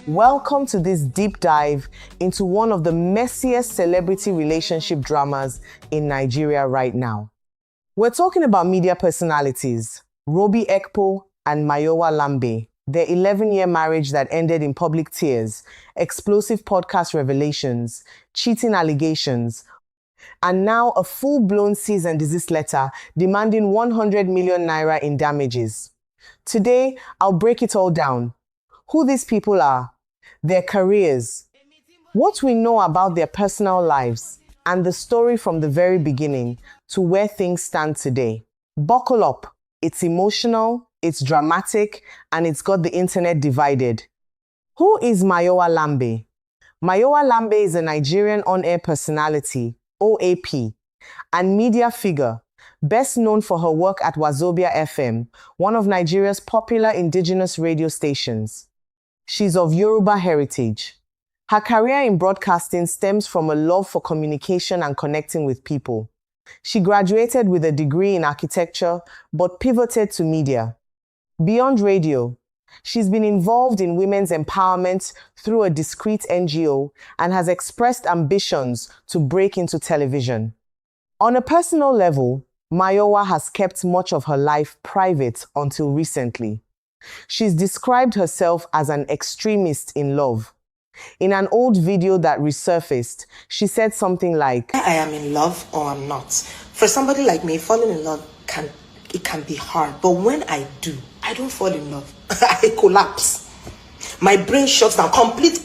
Welcome to this deep dive into one of the messiest celebrity relationship dramas in Nigeria right now. We're talking about media personalities, Roby Ekpo and Mayowa Lambe, their 11-year marriage that ended in public tears, explosive podcast revelations, cheating allegations, and now a full-blown cease-and-desist letter demanding 100 million naira in damages. Today, I'll break it all down. Who these people are, their careers, what we know about their personal lives, and the story from the very beginning to where things stand today. Buckle up. It's emotional, it's dramatic, and it's got the internet divided. Who is Mayowa Lambe? Mayowa Lambe is a Nigerian on-air personality, OAP, and media figure, best known for her work at Wazobia FM, one of Nigeria's popular indigenous radio stations. She's of Yoruba heritage. Her career in broadcasting stems from a love for communication and connecting with people. She graduated with a degree in architecture, but pivoted to media. Beyond radio, she's been involved in women's empowerment through a discreet NGO and has expressed ambitions to break into television. On a personal level, Mayowa has kept much of her life private until recently. She's described herself as an extremist in love. In an old video that resurfaced, she said something like, I am in love or I'm not. For somebody like me, falling in love can be hard. But when I do, I don't fall in love. I collapse. My brain shuts down. Complete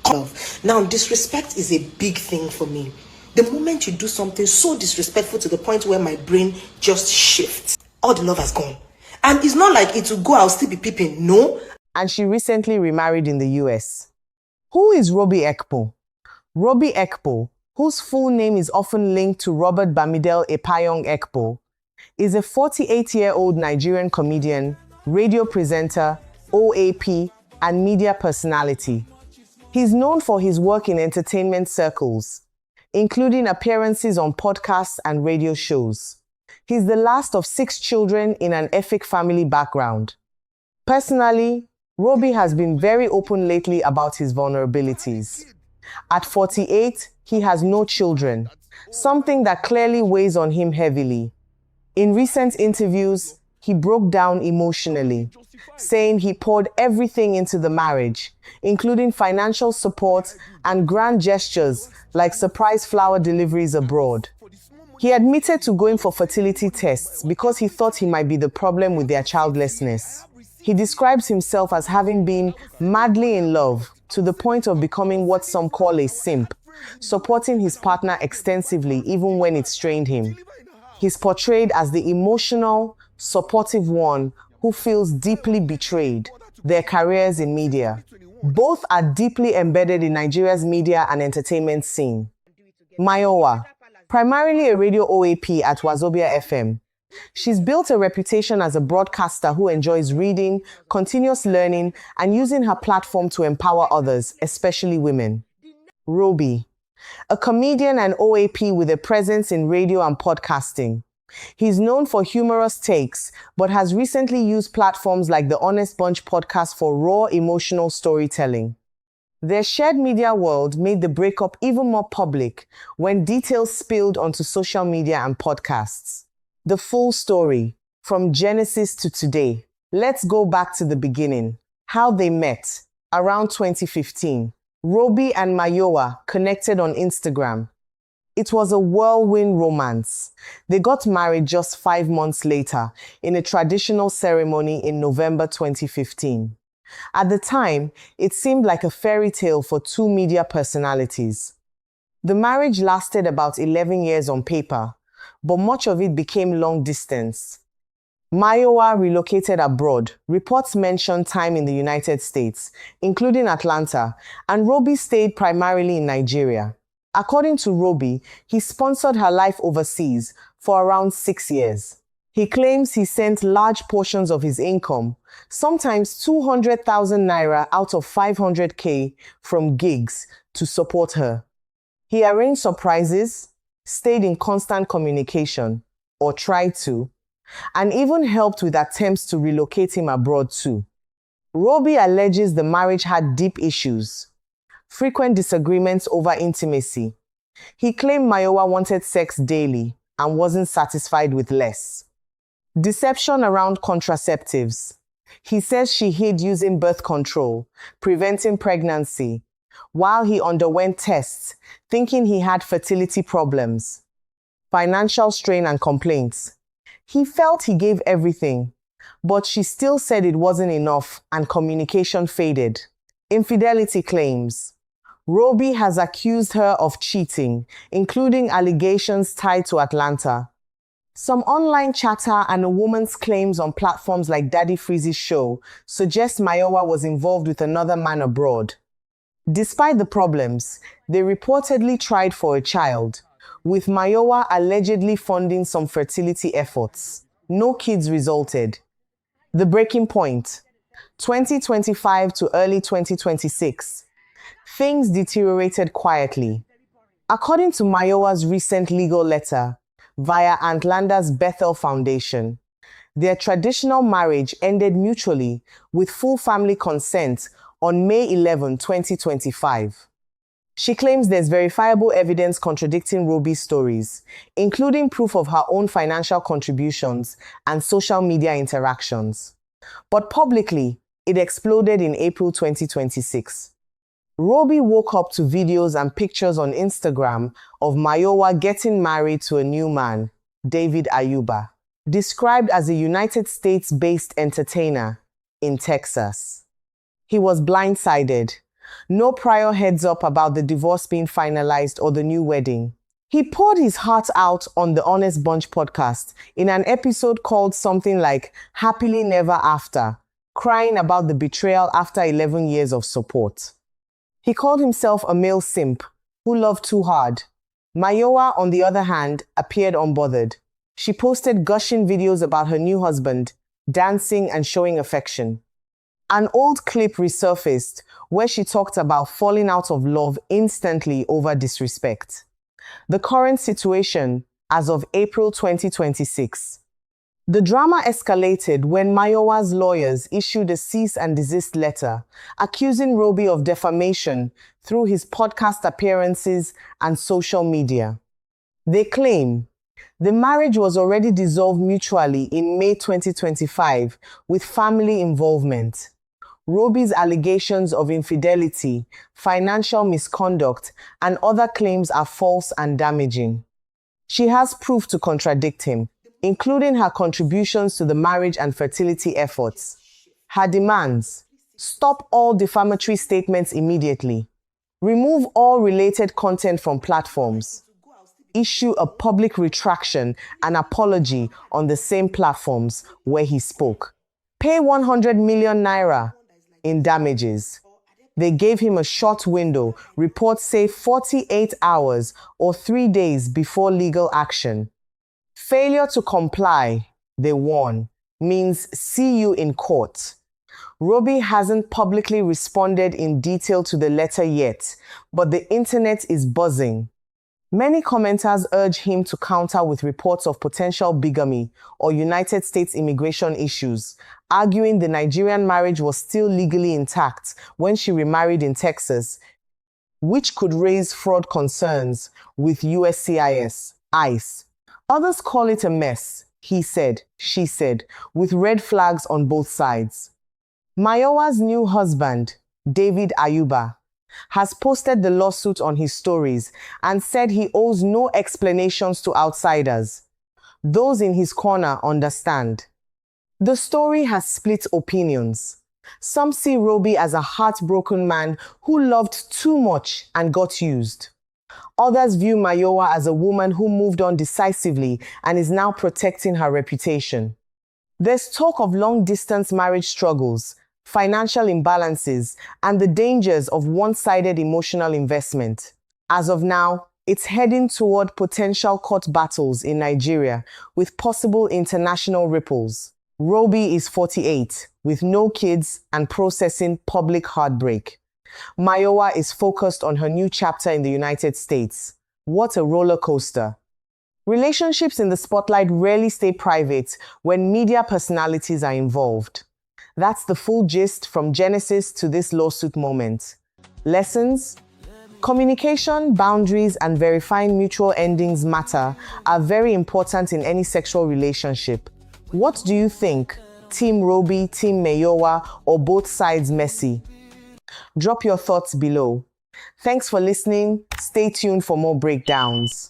love. Now, disrespect is a big thing for me. The moment you do something so disrespectful to the point where my brain just shifts, all the love has gone. And it's not like it will go, I'll still be peeping. No. And she recently remarried in the US. Who is Roby Ekpo? Roby Ekpo, whose full name is often linked to Robert Bamidele Epayong Ekpo, is a 48-year-old Nigerian comedian, radio presenter, OAP, and media personality. He's known for his work in entertainment circles, including appearances on podcasts and radio shows. He's the last of 6 children in an ethnic family background. Personally, Roby has been very open lately about his vulnerabilities. At 48, he has no children, something that clearly weighs on him heavily. In recent interviews, he broke down emotionally, saying he poured everything into the marriage, including financial support and grand gestures like surprise flower deliveries abroad. He admitted to going for fertility tests because he thought he might be the problem with their childlessness. He describes himself as having been madly in love to the point of becoming what some call a simp, supporting his partner extensively even when it strained him. He's portrayed as the emotional, supportive one who feels deeply betrayed. Their careers in media. Both are deeply embedded in Nigeria's media and entertainment scene. Mayowa, primarily a radio OAP at Wazobia FM. She's built a reputation as a broadcaster who enjoys reading, continuous learning, and using her platform to empower others, especially women. Roby, a comedian and OAP with a presence in radio and podcasting. He's known for humorous takes, but has recently used platforms like the Honest Bunch podcast for raw emotional storytelling. Their shared media world made the breakup even more public when details spilled onto social media and podcasts. The full story, from Genesis to today. Let's go back to the beginning. How they met. Around 2015, Roby and Mayowa connected on Instagram. It was a whirlwind romance. They got married just 5 months later in a traditional ceremony in November 2015. At the time, it seemed like a fairy tale for 2 media personalities. The marriage lasted about 11 years on paper, but much of it became long distance. Mayowa relocated abroad. Reports mention time in the United States, including Atlanta, and Roby stayed primarily in Nigeria. According to Roby, he sponsored her life overseas for around 6 years. He claims he sent large portions of his income, sometimes 200,000 naira out of 500k from gigs, to support her. He arranged surprises, stayed in constant communication, or tried to, and even helped with attempts to relocate him abroad too. Roby alleges the marriage had deep issues, frequent disagreements over intimacy. He claimed Mayowa wanted sex daily and wasn't satisfied with less. Deception around contraceptives. He says she hid using birth control, preventing pregnancy, while he underwent tests, thinking he had fertility problems. Financial strain and complaints. He felt he gave everything, but she still said it wasn't enough and communication faded. Infidelity claims. Roby has accused her of cheating, including allegations tied to Atlanta. Some online chatter and a woman's claims on platforms like Daddy Freeze's show suggest Mayowa was involved with another man abroad. Despite the problems, they reportedly tried for a child, with Mayowa allegedly funding some fertility efforts. No kids resulted. The breaking point. 2025 to early 2026. Things deteriorated quietly. According to Mayowa's recent legal letter, via Aunt Landa's Bethel Foundation, their traditional marriage ended mutually with full family consent on May 11, 2025. She claims there's verifiable evidence contradicting Roby's stories, including proof of her own financial contributions and social media interactions. But publicly, it exploded in April 2026. Roby woke up to videos and pictures on Instagram of Mayowa getting married to a new man, David Ayuba, described as a United States-based entertainer in Texas. He was blindsided. No prior heads up about the divorce being finalized or the new wedding. He poured his heart out on the Honest Bunch podcast in an episode called something like Happily Never After, crying about the betrayal after 11 years of support. He called himself a male simp who loved too hard. Mayowa, on the other hand, appeared unbothered. She posted gushing videos about her new husband, dancing and showing affection. An old clip resurfaced where she talked about falling out of love instantly over disrespect. The current situation as of April 2026. The drama escalated when Mayowa's lawyers issued a cease-and-desist letter accusing Roby of defamation through his podcast appearances and social media. They claim the marriage was already dissolved mutually in May 2025 with family involvement. Roby's allegations of infidelity, financial misconduct, and other claims are false and damaging. She has proof to contradict him, including her contributions to the marriage and fertility efforts. Her demands: stop all defamatory statements immediately, remove all related content from platforms, issue a public retraction and apology on the same platforms where he spoke, pay 100 million naira in damages. They gave him a short window, reports say 48 hours or 3 days before legal action. Failure to comply, they warn, means see you in court. Roby hasn't publicly responded in detail to the letter yet, but the internet is buzzing. Many commenters urge him to counter with reports of potential bigamy or United States immigration issues, arguing the Nigerian marriage was still legally intact when she remarried in Texas, which could raise fraud concerns with USCIS, ICE. Others call it a mess, he said, she said, with red flags on both sides. Mayowa's new husband, David Ayuba, has posted the lawsuit on his stories and said he owes no explanations to outsiders. Those in his corner understand. The story has split opinions. Some see Roby as a heartbroken man who loved too much and got used. Others view Mayowa as a woman who moved on decisively and is now protecting her reputation. There's talk of long-distance marriage struggles, financial imbalances, and the dangers of one-sided emotional investment. As of now, it's heading toward potential court battles in Nigeria with possible international ripples. Roby is 48, with no kids and processing public heartbreak. Mayowa is focused on her new chapter in the United States. What a roller coaster. Relationships in the spotlight rarely stay private when media personalities are involved. That's the full gist from Genesis to this lawsuit moment. Lessons? Communication, boundaries, and verifying mutual endings matter are very important in any sexual relationship. What do you think? Team Roby, Team Mayowa, or both sides messy? Drop your thoughts below. Thanks for listening. Stay tuned for more breakdowns.